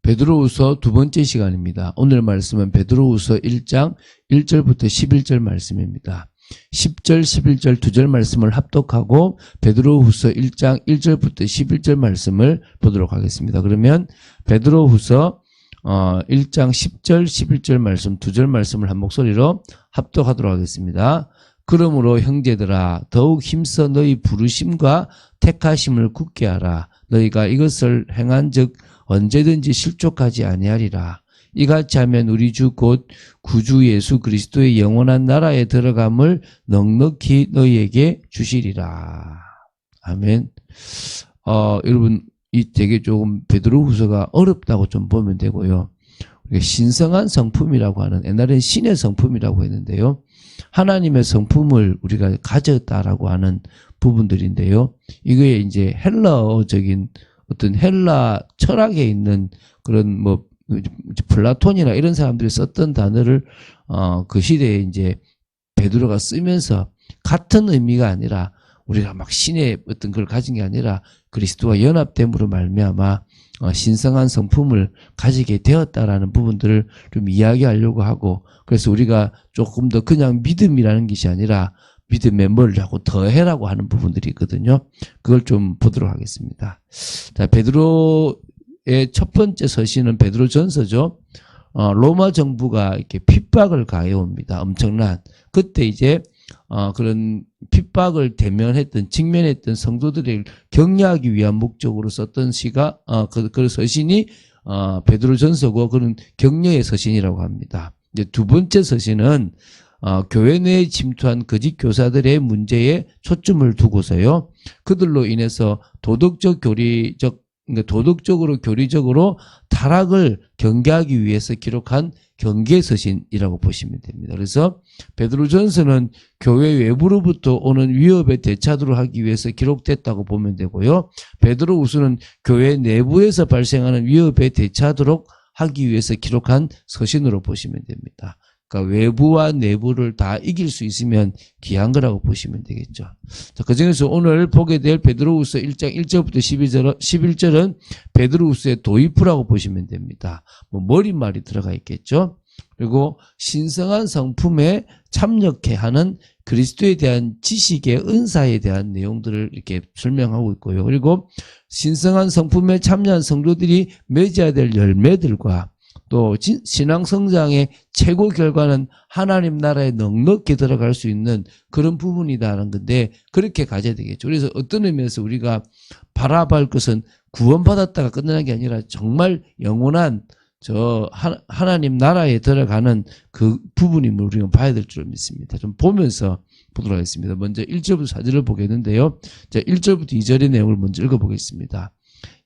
베드로후서 두 번째 시간입니다. 오늘 말씀은 베드로후서 1장 1절부터 11절 말씀입니다. 10절, 11절 두 절 말씀을 합독하고 베드로후서 1장 1절부터 11절 말씀을 보도록 하겠습니다. 그러면 베드로후서 1장 10절, 11절 말씀 두 절 말씀을 한 목소리로 합독하도록 하겠습니다. 그러므로 형제들아 더욱 힘써 너희 부르심과 택하심을 굳게 하라. 너희가 이것을 행한즉 언제든지 실족하지 아니하리라. 이같이 하면 우리 주 곧 구주 예수 그리스도의 영원한 나라에 들어감을 넉넉히 너희에게 주시리라. 아멘. 여러분 이 되게 조금 베드로후서가 어렵다고 좀 보면 되고요. 신성한 성품이라고 하는, 옛날엔 신의 성품이라고 했는데요. 하나님의 성품을 우리가 가졌다라고 하는 부분들인데요. 이거에 이제 헬라어적인 어떤 헬라 철학에 있는 그런 뭐 플라톤이나 이런 사람들이 썼던 단어를 그 시대에 이제 베드로가 쓰면서 같은 의미가 아니라 우리가 막 신의 어떤 걸 가진 게 아니라 그리스도와 연합됨으로 말미암아 신성한 성품을 가지게 되었다라는 부분들을 좀 이야기하려고 하고, 그래서 우리가 조금 더 그냥 믿음이라는 것이 아니라 믿음에 뭘 하고 더해라고 하는 부분들이 있거든요. 그걸 좀 보도록 하겠습니다. 자, 베드로의 첫 번째 서신은 베드로전서죠. 로마 정부가 이렇게 핍박을 가해옵니다. 엄청난. 그때 이제 그런 핍박을 직면했던 성도들을 격려하기 위한 목적으로 썼던 시가 그 서신이 베드로전서고, 그런 격려의 서신이라고 합니다. 이제 두 번째 서신은 교회 내에 침투한 거짓 교사들의 문제에 초점을 두고서요, 그들로 인해서 도덕적으로 교리적으로 타락을 경계하기 위해서 기록한 경계서신이라고 보시면 됩니다. 그래서 베드로전서는 교회 외부로부터 오는 위협에 대처하도록 하기 위해서 기록됐다고 보면 되고요. 베드로후서는 교회 내부에서 발생하는 위협에 대처하도록 하기 위해서 기록한 서신으로 보시면 됩니다. 그러니까 외부와 내부를 다 이길 수 있으면 귀한 거라고 보시면 되겠죠. 자, 그중에서 오늘 보게 될 베드로후서 1장 1절부터 11절은 베드로후서의 도입부라고 보시면 됩니다. 머릿말이 들어가 있겠죠. 그리고 신성한 성품에 참여케 하는 그리스도에 대한 지식의 은사에 대한 내용들을 이렇게 설명하고 있고요. 그리고 신성한 성품에 참여한 성도들이 맺어야 될 열매들과 또 신앙 성장의 최고 결과는 하나님 나라에 넉넉히 들어갈 수 있는 그런 부분이다라는 건데, 그렇게 가져야 되겠죠. 그래서 어떤 의미에서 우리가 바라볼 것은 구원받았다가 끝나는 게 아니라 정말 영원한 하나님 나라에 들어가는 그 부분임을 우리가 봐야 될 줄 믿습니다. 좀 보면서 보도록 하겠습니다. 먼저 1절부터 4절을 보겠는데요. 자, 1절부터 2절의 내용을 먼저 읽어보겠습니다.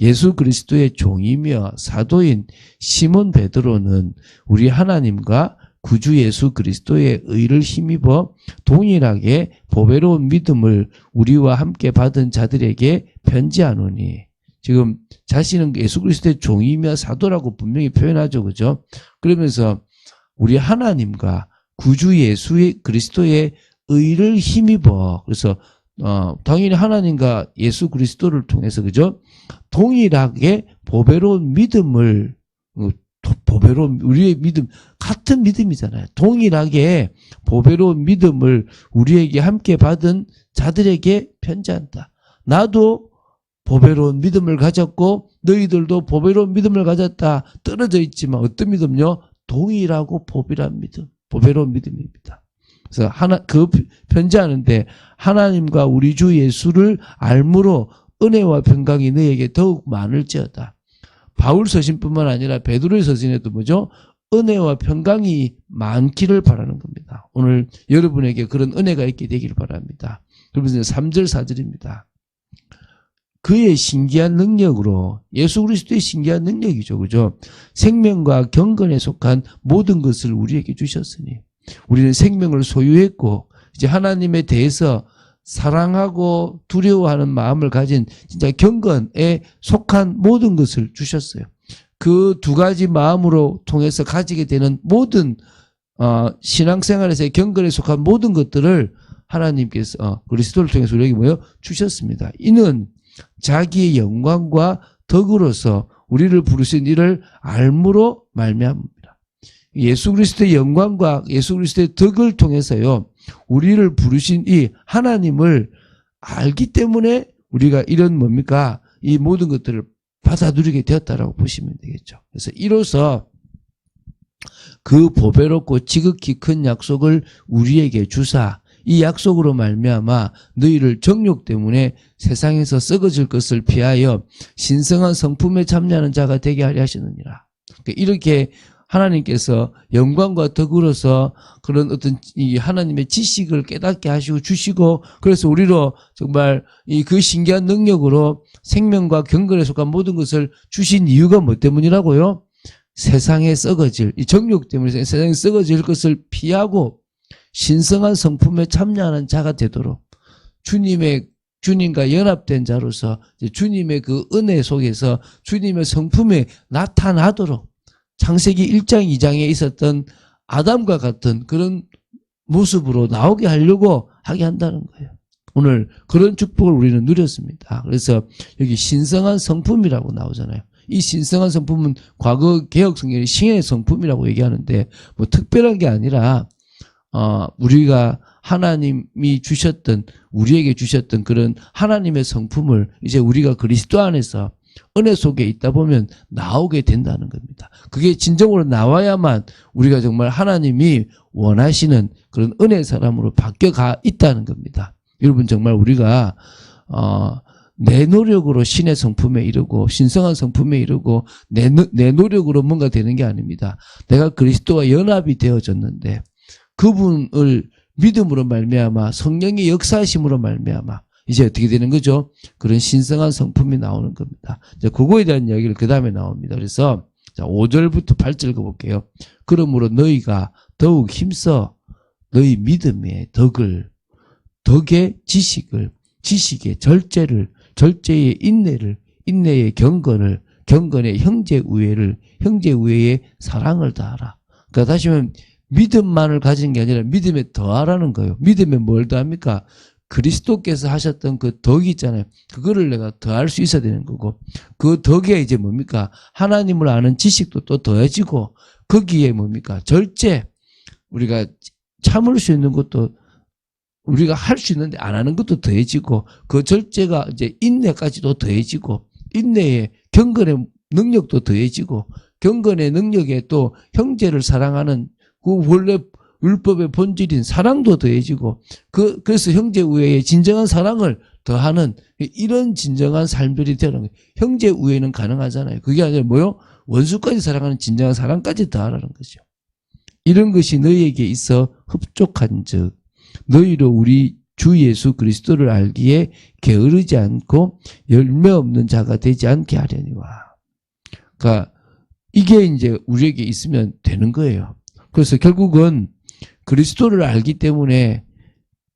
예수 그리스도의 종이며 사도인 시몬 베드로는 우리 하나님과 구주 예수 그리스도의 의를 힘입어 동일하게 보배로운 믿음을 우리와 함께 받은 자들에게 편지하노니. 지금 자신은 예수 그리스도의 종이며 사도라고 분명히 표현하죠. 그죠? 그러면서 우리 하나님과 구주 예수의 그리스도의 의를 힘입어, 그래서 당연히 하나님과 예수 그리스도를 통해서, 그죠? 동일하게 보배로운 믿음을, 우리의 믿음, 같은 믿음이잖아요. 동일하게 보배로운 믿음을 우리에게 함께 받은 자들에게 편지한다. 나도 보배로운 믿음을 가졌고 너희들도 보배로운 믿음을 가졌다. 떨어져 있지만 어떤 믿음요? 동일하고 보배로운 믿음입니다. 그래서 그 편지하는데 하나님과 우리 주 예수를 알므로 은혜와 평강이 너에게 더욱 많을지어다. 바울 서신뿐만 아니라 베드로의 서신에도 뭐죠? 은혜와 평강이 많기를 바라는 겁니다. 오늘 여러분에게 그런 은혜가 있게 되기를 바랍니다. 그러면서 3절 4절입니다. 그의 신기한 능력으로, 예수 그리스도의 신기한 능력이죠. 그죠? 생명과 경건에 속한 모든 것을 우리에게 주셨으니 우리는 생명을 소유했고 이제 하나님에 대해서 사랑하고 두려워하는 마음을 가진 진짜 경건에 속한 모든 것을 주셨어요. 그 두 가지 마음으로 통해서 가지게 되는 모든 신앙생활에서의 경건에 속한 모든 것들을 하나님께서 그리스도를 통해서 우리에게 주셨습니다. 이는 자기의 영광과 덕으로서 우리를 부르신 이를 알므로 말미암습니다. 예수 그리스도의 영광과 예수 그리스도의 덕을 통해서요, 우리를 부르신 이 하나님을 알기 때문에 우리가 이런 뭡니까? 이 모든 것들을 받아들이게 되었다라고 보시면 되겠죠. 그래서 이로써 그 보배롭고 지극히 큰 약속을 우리에게 주사 이 약속으로 말미암아 너희를 정욕 때문에 세상에서 썩어질 것을 피하여 신성한 성품에 참여하는 자가 되게 하려 하시느니라. 이렇게 하나님께서 영광과 덕으로서 그런 어떤 이 하나님의 지식을 깨닫게 하시고 주시고, 그래서 우리로 정말 그 신기한 능력으로 생명과 경건에 속한 모든 것을 주신 이유가 뭐 때문이라고요? 세상에 썩어질, 이 정욕 때문에 세상에 썩어질 것을 피하고 신성한 성품에 참여하는 자가 되도록 주님과 연합된 자로서 주님의 그 은혜 속에서 주님의 성품에 나타나도록 창세기 1장 2장에 있었던 아담과 같은 그런 모습으로 나오게 하려고 하게 한다는 거예요. 오늘 그런 축복을 우리는 누렸습니다. 그래서 여기 신성한 성품이라고 나오잖아요. 이 신성한 성품은 과거 개혁 성경의 신의 성품이라고 얘기하는데 뭐 특별한 게 아니라 우리가 하나님이 주셨던, 우리에게 주셨던 그런 하나님의 성품을 이제 우리가 그리스도 안에서 은혜 속에 있다 보면 나오게 된다는 겁니다. 그게 진정으로 나와야만 우리가 정말 하나님이 원하시는 그런 은혜 사람으로 바뀌어가 있다는 겁니다. 여러분, 정말 우리가 내 노력으로 신의 성품에 이르고 신성한 성품에 이르고 내 노력으로 뭔가 되는 게 아닙니다. 내가 그리스도와 연합이 되어졌는데 그분을 믿음으로 말미암아 성령의 역사하심으로 말미암아 이제 어떻게 되는 거죠? 그런 신성한 성품이 나오는 겁니다. 이제 그거에 대한 이야기를 그 다음에 나옵니다. 그래서 자, 5절부터 8절 읽어볼게요. 그러므로 너희가 더욱 힘써 너희 믿음의 덕을, 덕의 지식을, 지식의 절제를, 절제의 인내를, 인내의 경건을, 경건의 형제 우애를, 형제 우애의 사랑을 다하라. 그러니까 다시 말하면 믿음만을 가진 게 아니라 믿음에 더하라는 거예요. 믿음에 뭘 더합니까? 그리스도께서 하셨던 그 덕이 있잖아요. 그거를 내가 더할 수 있어야 되는 거고, 그 덕에 이제 뭡니까? 하나님을 아는 지식도 또 더해지고, 거기에 뭡니까? 절제. 우리가 참을 수 있는 것도, 우리가 할 수 있는데 안 하는 것도 더해지고, 그 절제가 이제 인내까지도 더해지고, 인내의 경건의 능력도 더해지고, 경건의 능력에 또 형제를 사랑하는 그 원래 율법의 본질인 사랑도 더해지고, 그래서 형제 우애의 진정한 사랑을 더하는 이런 진정한 삶들이 되는 거예요. 형제 우애는 가능하잖아요. 그게 아니라 뭐요? 원수까지 사랑하는 진정한 사랑까지 더하라는 거죠. 이런 것이 너희에게 있어 흡족한 즉 너희로 우리 주 예수 그리스도를 알기에 게으르지 않고 열매 없는 자가 되지 않게 하려니와. 그러니까 이게 이제 우리에게 있으면 되는 거예요. 그래서 결국은 그리스도를 알기 때문에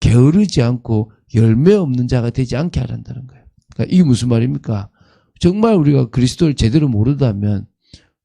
게으르지 않고 열매 없는 자가 되지 않게 하란다는 거예요. 그러니까 이게 무슨 말입니까? 정말 우리가 그리스도를 제대로 모르다면,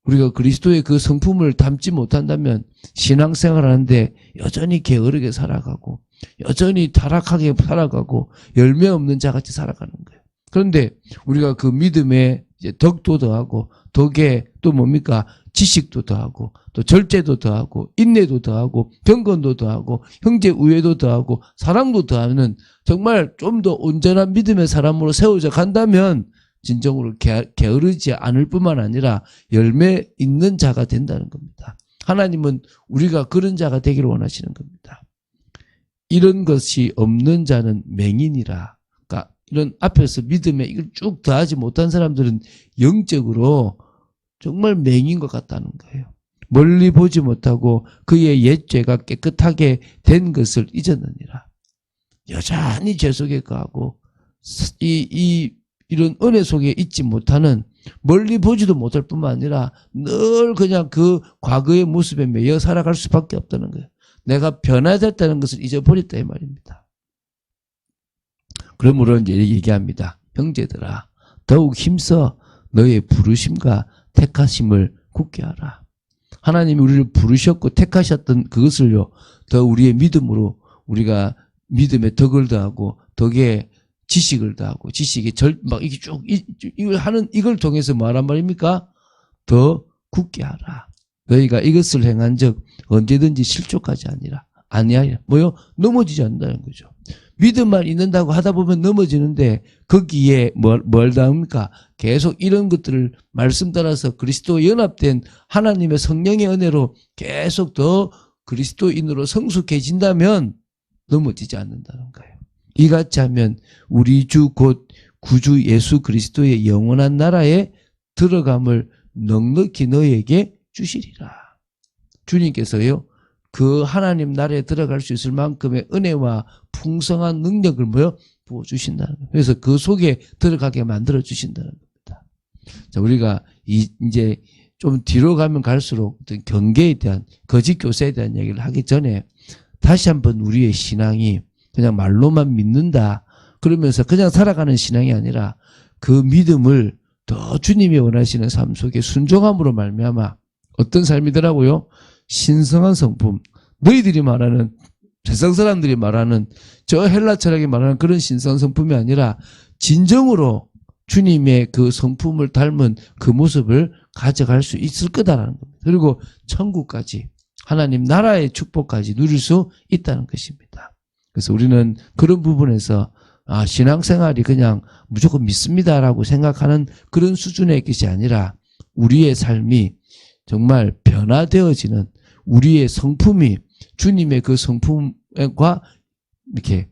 우리가 그리스도의 그 성품을 담지 못한다면 신앙생활 하는데 여전히 게으르게 살아가고 여전히 타락하게 살아가고 열매 없는 자같이 살아가는 거예요. 그런데 우리가 그 믿음에 이제 덕도 더하고 덕에 또 뭡니까? 지식도 더하고 또 절제도 더하고 인내도 더하고 경건도 더하고 형제 우애도 더하고 사랑도 더하는 정말 좀 더 온전한 믿음의 사람으로 세워져 간다면 진정으로 게으르지 않을 뿐만 아니라 열매 있는 자가 된다는 겁니다. 하나님은 우리가 그런 자가 되기를 원하시는 겁니다. 이런 것이 없는 자는 맹인이라. 그러니까 이런 앞에서 믿음에 이걸 쭉 더하지 못한 사람들은 영적으로 정말 맹인 것 같다는 거예요. 멀리 보지 못하고 그의 옛죄가 깨끗하게 된 것을 잊었느니라. 여전히 죄 속에 거하고 이런 은혜 속에 있지 못하는, 멀리 보지도 못할 뿐만 아니라 늘 그냥 그 과거의 모습에 매여 살아갈 수밖에 없다는 거예요. 내가 변화됐다는 것을 잊어버렸다 이 말입니다. 그러므로 이제 얘기합니다. 형제들아, 더욱 힘써 너의 부르심과 택하심을 굳게 하라. 하나님이 우리를 부르셨고 택하셨던 그것을요, 더 우리의 믿음으로 우리가 믿음의 덕을 더하고 덕에 지식을 더하고 지식의 이게 쭉 이걸 하는, 이걸 통해서 뭐하란 말입니까? 더 굳게 하라. 너희가 이것을 행한 적 언제든지 실족하지 아니하리라. 뭐요? 넘어지지 않는다는 거죠. 믿음만 있는다고 하다 보면 넘어지는데 거기에 뭘 담습니까? 계속 이런 것들을 말씀 따라서 그리스도와 연합된 하나님의 성령의 은혜로 계속 더 그리스도인으로 성숙해진다면 넘어지지 않는다는 거예요. 이같이 하면 우리 주 곧 구주 예수 그리스도의 영원한 나라에 들어감을 넉넉히 너에게 주시리라. 주님께서요, 그 하나님 나라에 들어갈 수 있을 만큼의 은혜와 풍성한 능력을 부어주신다는 거예요. 그래서 그 속에 들어가게 만들어주신다는 겁니다. 자, 우리가 이제 좀 뒤로 가면 갈수록 어떤 경계에 대한, 거짓 교세에 대한 얘기를 하기 전에 다시 한번 우리의 신앙이 그냥 말로만 믿는다, 그러면서 그냥 살아가는 신앙이 아니라 그 믿음을 더 주님이 원하시는 삶 속에 순종함으로 말미암아 어떤 삶이더라고요? 신성한 성품. 너희들이 말하는, 세상 사람들이 말하는, 저 헬라 철학이 말하는 그런 신성한 성품이 아니라 진정으로 주님의 그 성품을 닮은 그 모습을 가져갈 수 있을 거다라는 겁니다. 그리고 천국까지, 하나님 나라의 축복까지 누릴 수 있다는 것입니다. 그래서 우리는 그런 부분에서 신앙생활이 그냥 무조건 믿습니다라고 생각하는 그런 수준의 것이 아니라 우리의 삶이 정말 변화되어지는, 우리의 성품이 주님의 그 성품과 이렇게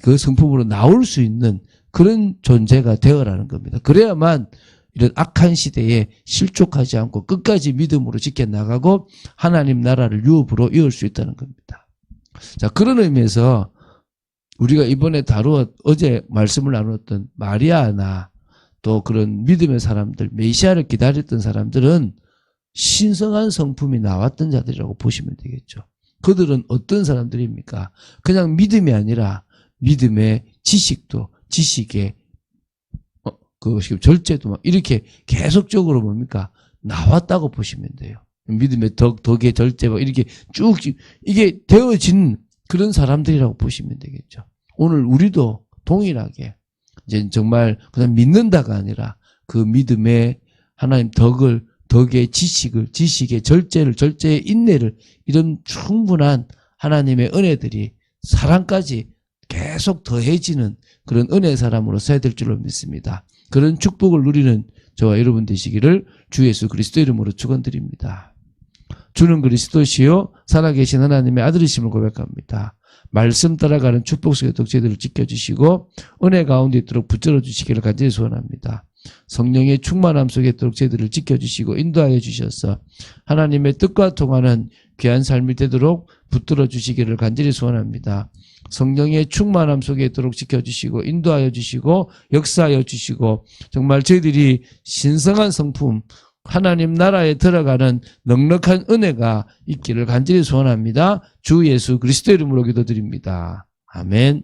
그 성품으로 나올 수 있는 그런 존재가 되어라는 겁니다. 그래야만 이런 악한 시대에 실족하지 않고 끝까지 믿음으로 지켜나가고 하나님 나라를 유업으로 이을 수 있다는 겁니다. 자, 그런 의미에서 우리가 이번에 어제 말씀을 나눴던 마리아나 또 그런 믿음의 사람들, 메시아를 기다렸던 사람들은 신성한 성품이 나왔던 자들이라고 보시면 되겠죠. 그들은 어떤 사람들입니까? 그냥 믿음이 아니라 믿음의 지식의 절제도 막 이렇게 계속적으로 뭡니까? 나왔다고 보시면 돼요. 믿음의 덕의 절제 막 이렇게 쭉 이게 되어진 그런 사람들이라고 보시면 되겠죠. 오늘 우리도 동일하게 이제 정말 그냥 믿는다가 아니라 그 믿음의 하나님 덕의 지식의 절제의 인내를, 이런 충분한 하나님의 은혜들이 사랑까지 계속 더해지는 그런 은혜의 사람으로 서야 될 줄로 믿습니다. 그런 축복을 누리는 저와 여러분 되시기를 주 예수 그리스도 이름으로 축원드립니다. 주는 그리스도시요 살아계신 하나님의 아들이심을 고백합니다. 말씀 따라가는 축복 속에 저희들을 지켜주시고 은혜 가운데 있도록 붙들어 주시기를 간절히 소원합니다. 성령의 충만함 속에 있도록 저희들을 지켜주시고 인도하여 주셔서 하나님의 뜻과 통하는 귀한 삶이 되도록 붙들어 주시기를 간절히 소원합니다. 성령의 충만함 속에 있도록 지켜주시고 인도하여 주시고 역사하여 주시고 정말 저희들이 신성한 성품, 하나님 나라에 들어가는 넉넉한 은혜가 있기를 간절히 소원합니다. 주 예수 그리스도 이름으로 기도드립니다. 아멘.